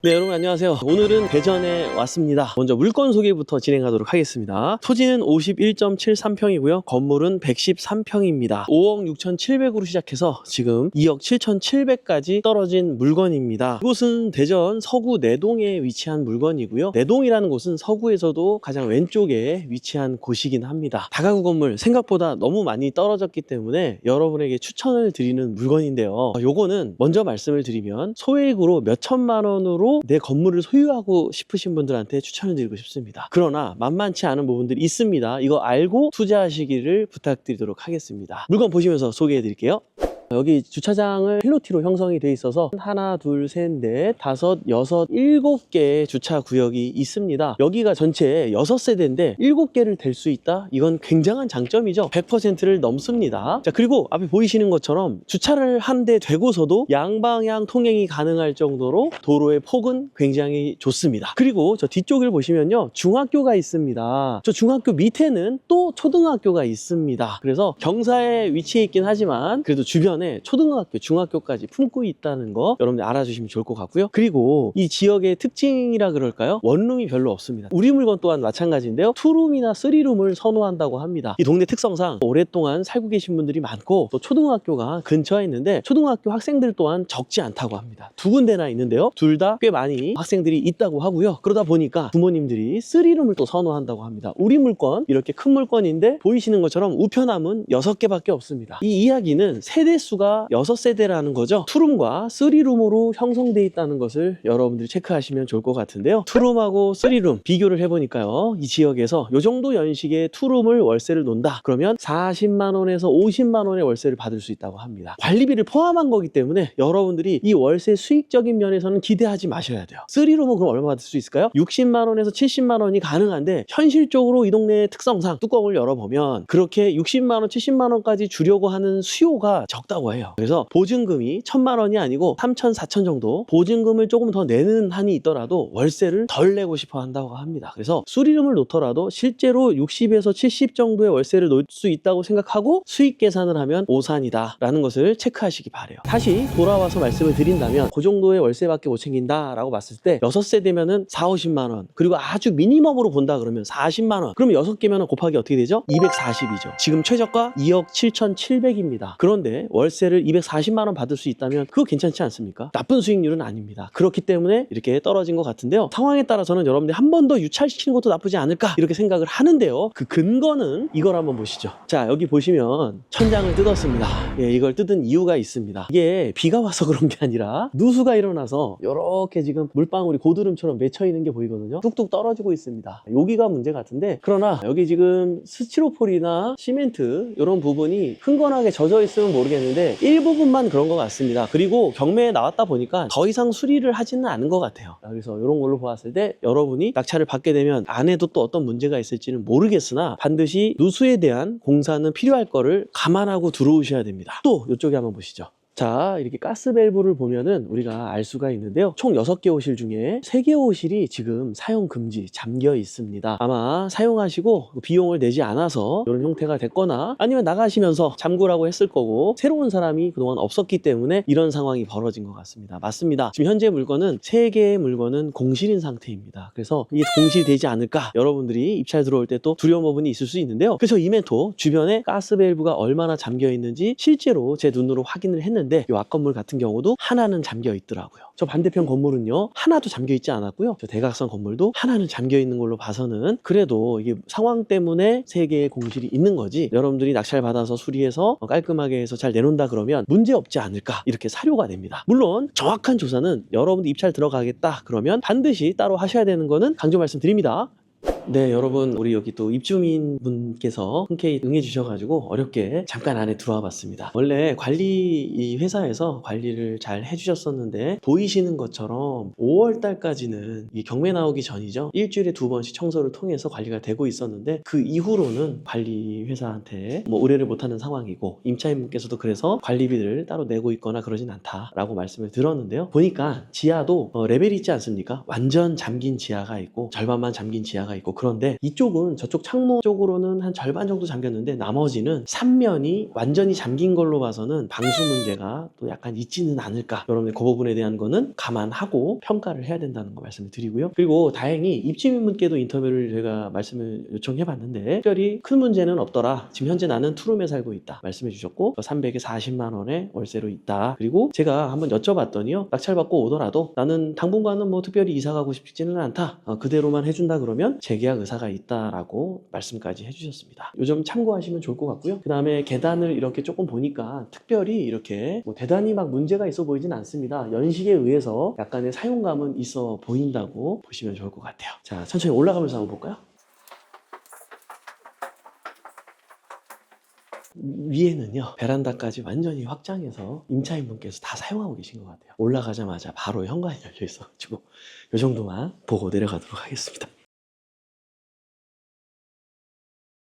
네, 여러분 안녕하세요. 오늘은 대전에 왔습니다. 먼저 물건 소개부터 진행하도록 하겠습니다. 토지는 51.73평이고요. 건물은 113평입니다. 5억 6,700으로 시작해서 지금 2억 7,700까지 떨어진 물건입니다. 이곳은 대전 서구 내동에 위치한 물건이고요. 내동이라는 곳은 서구에서도 가장 왼쪽에 위치한 곳이긴 합니다. 다가구 건물 생각보다 너무 많이 떨어졌기 때문에 여러분에게 추천을 드리는 물건인데요. 요거는 먼저 말씀을 드리면 소액으로 몇 천만 원으로 내 건물을 소유하고 싶으신 분들한테 추천을 드리고 싶습니다. 그러나 만만치 않은 부분들이 있습니다. 이거 알고 투자하시기를 부탁드리도록 하겠습니다. 물건 보시면서 소개해 드릴게요. 여기 주차장을 필로티로 형성이 돼 있어서 하나, 둘, 셋, 넷, 다섯, 여섯, 7개의 주차 구역이 있습니다. 여기가 전체 6세대인데 7개를 댈 수 있다? 이건 굉장한 장점이죠. 100%를 넘습니다. 자, 그리고 앞에 보이시는 것처럼 주차를 한 대 되고서도 양방향 통행이 가능할 정도로 도로의 폭은 굉장히 좋습니다. 그리고 저 뒤쪽을 보시면요, 중학교가 있습니다. 저 중학교 밑에는 또 초등학교가 있습니다. 그래서 경사에 위치해 있긴 하지만 그래도 주변 초등학교, 중학교까지 품고 있다는 거 여러분들 알아주시면 좋을 것 같고요. 그리고 이 지역의 특징이라 그럴까요? 원룸이 별로 없습니다. 우리 물건 또한 마찬가지인데요. 투룸이나 쓰리룸을 선호한다고 합니다. 이 동네 특성상 오랫동안 살고 계신 분들이 많고 또 초등학교가 근처에 있는데 초등학교 학생들 또한 적지 않다고 합니다. 2군데나 있는데요. 둘 다 꽤 많이 학생들이 있다고 하고요. 그러다 보니까 부모님들이 쓰리룸을 또 선호한다고 합니다. 우리 물건 이렇게 큰 물건인데 보이시는 것처럼 우편함은 6개밖에 없습니다. 이 이야기는 세대 수가 6세대라는 거죠. 투룸과 쓰리룸으로 형성되어 있다는 것을 여러분들이 체크하시면 좋을 것 같은데요. 투룸하고 쓰리룸 비교를 해보니까요, 이 지역에서 이 정도 연식의 투룸을 월세를 논다 그러면 40만 원에서 50만 원의 월세를 받을 수 있다고 합니다. 관리비를 포함한 거기 때문에 여러분들이 이 월세 수익적인 면에서는 기대하지 마셔야 돼요. 쓰리룸은 그럼 얼마 받을 수 있을까요? 60만 원에서 70만 원이 가능한데 현실적으로 이 동네의 특성상 뚜껑을 열어보면 그렇게 60만 원, 70만 원까지 주려고 하는 수요가 적다고 해요. 그래서 보증금이 1,000만 원이 아니고 3,000, 4,000 정도 보증금을 조금 더 내는 한이 있더라도 월세를 덜 내고 싶어 한다고 합니다. 그래서 수리룸을 놓더라도 실제로 60에서 70 정도의 월세를 놓을 수 있다고 생각하고 수익 계산을 하면 오산이다 라는 것을 체크하시기 바래요. 다시 돌아와서 말씀을 드린다면 그 정도의 월세밖에 못 챙긴다 라고 봤을 때 6세대면은 4, 50만 원, 그리고 아주 미니멈으로 본다 그러면 40만 원, 그러면 6개면 곱하기 어떻게 되죠? 240이죠. 지금 최저가 2억 7,700입니다. 그런데 월세를 240만 원 받을 수 있다면 그거 괜찮지 않습니까? 나쁜 수익률은 아닙니다. 그렇기 때문에 이렇게 떨어진 것 같은데요. 상황에 따라서는 여러분들이 한 번 더 유찰시키는 것도 나쁘지 않을까 이렇게 생각을 하는데요. 그 근거는 이걸 한번 보시죠. 자, 여기 보시면 천장을 뜯었습니다. 예, 이걸 뜯은 이유가 있습니다. 이게 비가 와서 그런 게 아니라 누수가 일어나서 이렇게 지금 물방울이 고드름처럼 맺혀 있는 게 보이거든요. 뚝뚝 떨어지고 있습니다. 여기가 문제 같은데, 그러나 여기 지금 스티로폴이나 시멘트 이런 부분이 흥건하게 젖어 있으면 모르겠는데 일부분만 그런 것 같습니다. 그리고 경매에 나왔다 보니까 더 이상 수리를 하지는 않은 것 같아요. 그래서 이런 걸로 보았을 때 여러분이 낙찰을 받게 되면 안에도 또 어떤 문제가 있을지는 모르겠으나 반드시 누수에 대한 공사는 필요할 거를 감안하고 들어오셔야 됩니다. 또 이쪽에 한번 보시죠. 자, 이렇게 가스 밸브를 보면은 우리가 알 수가 있는데요. 총 6개 호실 중에 3개 호실이 지금 사용 금지, 잠겨 있습니다. 아마 사용하시고 비용을 내지 않아서 이런 형태가 됐거나 아니면 나가시면서 잠그라고 했을 거고 새로운 사람이 그동안 없었기 때문에 이런 상황이 벌어진 것 같습니다. 맞습니다. 지금 현재 물건은 3개의 물건은 공실인 상태입니다. 그래서 이게 공실되지 않을까, 여러분들이 입찰 들어올 때 또 두려운 부분이 있을 수 있는데요. 그래서 이멘토 주변에 가스 밸브가 얼마나 잠겨 있는지 실제로 제 눈으로 확인을 했는데 이 앞건물 같은 경우도 하나는 잠겨 있더라고요. 저 반대편 건물은요, 하나도 잠겨 있지 않았고요. 저 대각선 건물도 하나는 잠겨 있는 걸로 봐서는 그래도 이게 상황 때문에 3개의 공실이 있는 거지, 여러분들이 낙찰 받아서 수리해서 깔끔하게 해서 잘 내놓는다 그러면 문제 없지 않을까 이렇게 사료가 됩니다. 물론 정확한 조사는 여러분들 입찰 들어가겠다 그러면 반드시 따로 하셔야 되는 거는 강조 말씀드립니다. 네, 여러분, 우리 여기 또 입주민 분께서 흔쾌히 응해 주셔가지고 어렵게 잠깐 안에 들어와 봤습니다. 원래 이 회사에서 관리를 잘 해주셨었는데 보이시는 것처럼 5월 달까지는 이 경매 나오기 전이죠. 일주일에 2번씩 청소를 통해서 관리가 되고 있었는데 그 이후로는 관리 회사한테 의뢰를 못하는 상황이고 임차인분께서도 그래서 관리비를 따로 내고 있거나 그러진 않다라고 말씀을 들었는데요. 보니까 지하도 레벨이 있지 않습니까? 완전 잠긴 지하가 있고 절반만 잠긴 지하가 있고 있고. 그런데 이쪽은 저쪽 창문 쪽으로는 한 절반 정도 잠겼는데 나머지는 3면이 완전히 잠긴 걸로 봐서는 방수 문제가 또 약간 있지는 않을까. 여러분들 그 부분에 대한 거는 감안하고 평가를 해야 된다는 거 말씀을 드리고요. 그리고 다행히 입주민분께도 인터뷰를 제가 말씀을 요청해 봤는데 특별히 큰 문제는 없더라. 지금 현재 나는 투룸에 살고 있다 말씀해 주셨고 300에 40만 원의 월세로 있다. 그리고 제가 한번 여쭤봤더니요, 낙찰받고 오더라도 나는 당분간은 뭐 특별히 이사 가고 싶지는 않다, 그대로만 해준다 그러면 재계약 의사가 있다라고 말씀까지 해주셨습니다. 요 점 참고하시면 좋을 것 같고요. 그 다음에 계단을 이렇게 조금 보니까 특별히 이렇게 뭐 대단히 막 문제가 있어 보이진 않습니다. 연식에 의해서 약간의 사용감은 있어 보인다고 보시면 좋을 것 같아요. 자, 천천히 올라가면서 한번 볼까요? 위에는요, 베란다까지 완전히 확장해서 임차인분께서 다 사용하고 계신 것 같아요. 올라가자마자 바로 현관이 열려 있어가지고 이 정도만 보고 내려가도록 하겠습니다.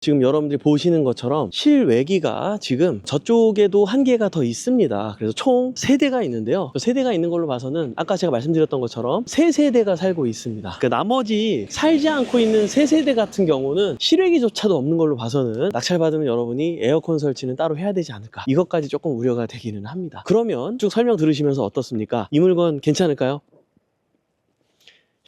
지금 여러분들이 보시는 것처럼 실외기가 지금 저쪽에도 한 개가 더 있습니다. 그래서 총 3대가 있는데요. 3대가 있는 걸로 봐서는 아까 제가 말씀드렸던 것처럼 3세대가 살고 있습니다. 그 나머지 살지 않고 있는 3세대 같은 경우는 실외기조차도 없는 걸로 봐서는 낙찰받으면 여러분이 에어컨 설치는 따로 해야 되지 않을까, 이것까지 조금 우려가 되기는 합니다. 그러면 쭉 설명 들으시면서 어떻습니까? 이 물건 괜찮을까요?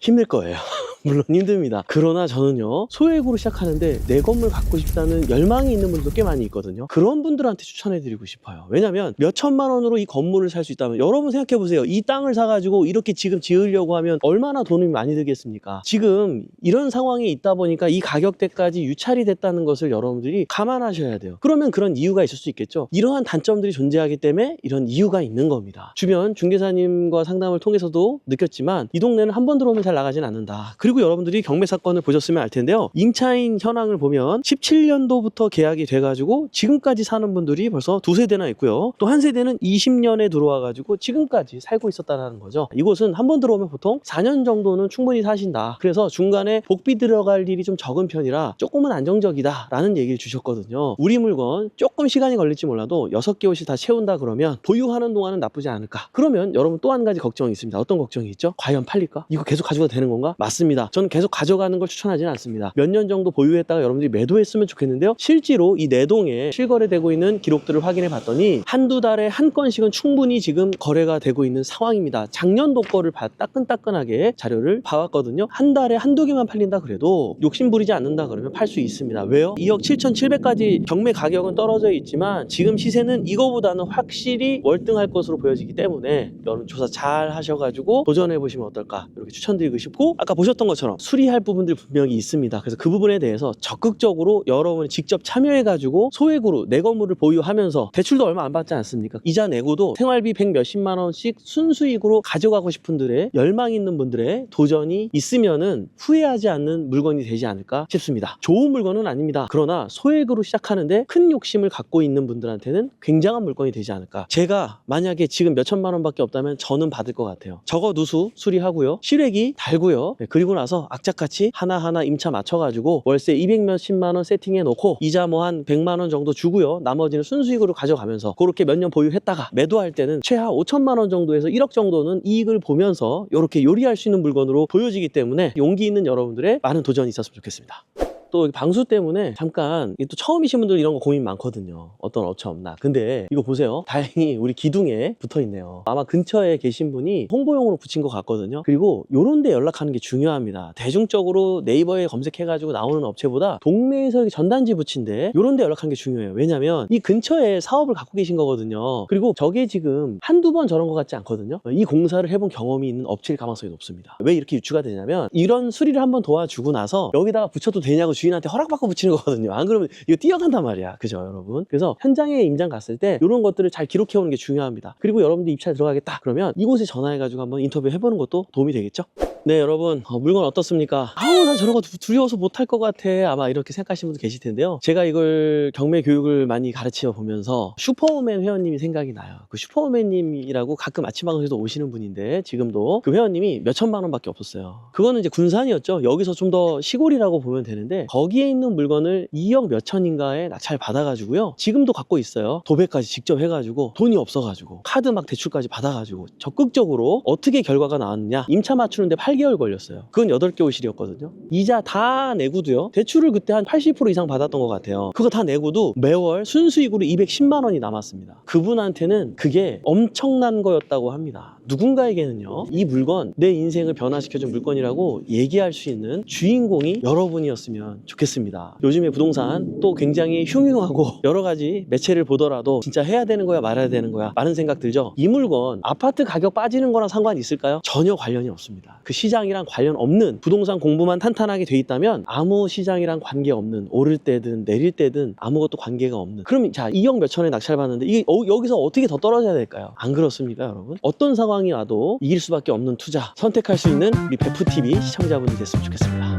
힘들 거예요. 물론 힘듭니다. 그러나 저는요, 소액으로 시작하는데 내 건물 갖고 싶다는 열망이 있는 분들도 꽤 많이 있거든요. 그런 분들한테 추천해드리고 싶어요. 왜냐면 몇 천만 원으로 이 건물을 살 수 있다면, 여러분 생각해보세요. 이 땅을 사가지고 이렇게 지금 지으려고 하면 얼마나 돈이 많이 들겠습니까? 지금 이런 상황에 있다 보니까 이 가격대까지 유찰이 됐다는 것을 여러분들이 감안하셔야 돼요. 그러면 그런 이유가 있을 수 있겠죠. 이러한 단점들이 존재하기 때문에 이런 이유가 있는 겁니다. 주변 중개사님과 상담을 통해서도 느꼈지만 이 동네는 한 번 들어오면 잘 나가진 않는다. 그리고 여러분들이 경매 사건을 보셨으면 알 텐데요, 임차인 현황을 보면 17년도부터 계약이 돼가지고 지금까지 사는 분들이 벌써 2세대나 있고요. 또 한 세대는 20년에 들어와가지고 지금까지 살고 있었다는 거죠. 이곳은 한 번 들어오면 보통 4년 정도는 충분히 사신다. 그래서 중간에 복비 들어갈 일이 좀 적은 편이라 조금은 안정적이다 라는 얘기를 주셨거든요. 우리 물건 조금 시간이 걸릴지 몰라도 6개월씩 다 채운다 그러면 보유하는 동안은 나쁘지 않을까. 그러면 여러분 또 한 가지 걱정이 있습니다. 어떤 걱정이 있죠? 과연 팔릴까? 이거 계속 가져가도 되는 건가? 맞습니다. 저는 계속 가져가는 걸 추천하지는 않습니다. 몇 년 정도 보유했다가 여러분들이 매도했으면 좋겠는데요, 실제로 이 4동에 실거래되고 있는 기록들을 확인해 봤더니 한두 달에 한 건씩은 충분히 지금 거래가 되고 있는 상황입니다. 작년도 거를 따끈따끈하게 자료를 봐왔거든요. 한 달에 한두 개만 팔린다 그래도 욕심 부리지 않는다 그러면 팔 수 있습니다. 왜요? 2억 7,700까지 경매 가격은 떨어져 있지만 지금 시세는 이거보다는 확실히 월등할 것으로 보여지기 때문에 여러분 조사 잘 하셔가지고 도전해 보시면 어떨까, 이렇게 추천드리고 싶고, 아까 보셨던 것처럼 수리할 부분들이 분명히 있습니다. 그래서 그 부분에 대해서 적극적으로 여러분이 직접 참여해가지고 소액으로 내 건물을 보유하면서 대출도 얼마 안 받지 않습니까? 이자 내고도 생활비 100 몇십만 원씩 순수익으로 가져가고 싶은 분들의, 열망 있는 분들의 도전이 있으면은 후회하지 않는 물건이 되지 않을까 싶습니다. 좋은 물건은 아닙니다. 그러나 소액으로 시작하는데 큰 욕심을 갖고 있는 분들한테는 굉장한 물건이 되지 않을까. 제가 만약에 지금 몇 천만 원밖에 없다면 저는 받을 것 같아요. 저거 누수 수리하고요, 실외기 달고요, 그리고 나서 악착같이 하나하나 임차 맞춰가지고 월세 200 몇십만 원 세팅해 놓고 이자 뭐 한 100만 원 정도 주고요, 나머지는 순수익으로 가져가면서 그렇게 몇 년 보유했다가 매도할 때는 최하 5천만 원 정도에서 1억 정도는 이익을 보면서 이렇게 요리할 수 있는 물건으로 보여지기 때문에 용기 있는 여러분들의 많은 도전이 있었으면 좋겠습니다. 또 방수 때문에 잠깐, 또 처음이신 분들 이런 거 고민 많거든요. 어떤 업체 없나. 근데 이거 보세요. 다행히 우리 기둥에 붙어 있네요. 아마 근처에 계신 분이 홍보용으로 붙인 것 같거든요. 그리고 요런 데 연락하는 게 중요합니다. 대중적으로 네이버에 검색해가지고 나오는 업체보다 동네에서 전단지 붙인데 요런 데 연락하는 게 중요해요. 왜냐면 이 근처에 사업을 갖고 계신 거거든요. 그리고 저게 지금 한두 번 저런 것 같지 않거든요. 이 공사를 해본 경험이 있는 업체일 가능성이 높습니다. 왜 이렇게 유추가 되냐면 이런 수리를 한번 도와주고 나서 여기다가 붙여도 되냐고 주인한테 허락받고 붙이는 거거든요. 안 그러면 이거 뛰어간단 말이야. 그죠, 여러분? 그래서 현장에 임장 갔을 때 이런 것들을 잘 기록해오는 게 중요합니다. 그리고 여러분들 입찰 들어가겠다 그러면 이곳에 전화해가지고 한번 인터뷰 해보는 것도 도움이 되겠죠? 네, 여러분, 물건 어떻습니까? 아우, 난 저런 거 두려워서 못할 것 같아. 아마 이렇게 생각하시는 분도 계실 텐데요. 제가 이걸 경매 교육을 많이 가르쳐 보면서 슈퍼우먼 회원님이 생각이 나요. 그 슈퍼우먼님이라고 가끔 아침 방송에도 오시는 분인데 지금도 그 회원님이 몇 천만 원밖에 없었어요. 그거는 이제 군산이었죠. 여기서 좀 더 시골이라고 보면 되는데 거기에 있는 물건을 2억 몇 천인가에 낙찰 받아가지고요, 지금도 갖고 있어요. 도배까지 직접 해가지고 돈이 없어가지고 카드 막 대출까지 받아가지고 적극적으로 어떻게 결과가 나왔느냐, 임차 맞추는데 8개월 걸렸어요. 그건 8개월 실이었거든요. 이자 다 내고도요. 대출을 그때 한 80% 이상 받았던 것 같아요. 그거 다 내고도 매월 순수익으로 210만 원이 남았습니다. 그분한테는 그게 엄청난 거였다고 합니다. 누군가에게는요, 이 물건, 내 인생을 변화시켜준 물건이라고 얘기할 수 있는 주인공이 여러분이었으면 좋겠습니다. 요즘에 부동산 또 굉장히 흉흉하고 여러 가지 매체를 보더라도 진짜 해야 되는 거야 말아야 되는 거야 많은 생각 들죠. 이 물건 아파트 가격 빠지는 거랑 상관이 있을까요? 전혀 관련이 없습니다. 그 시장이랑 관련 없는 부동산 공부만 탄탄하게 돼 있다면 아무 시장이랑 관계없는, 오를 때든 내릴 때든 아무것도 관계가 없는, 그럼 자 2억 몇천에 낙찰받는데 이게 여기서 어떻게 더 떨어져야 될까요? 안 그렇습니까 여러분? 어떤 상황이 와도 이길 수밖에 없는 투자 선택할 수 있는 우리 베프TV 시청자분이 됐으면 좋겠습니다.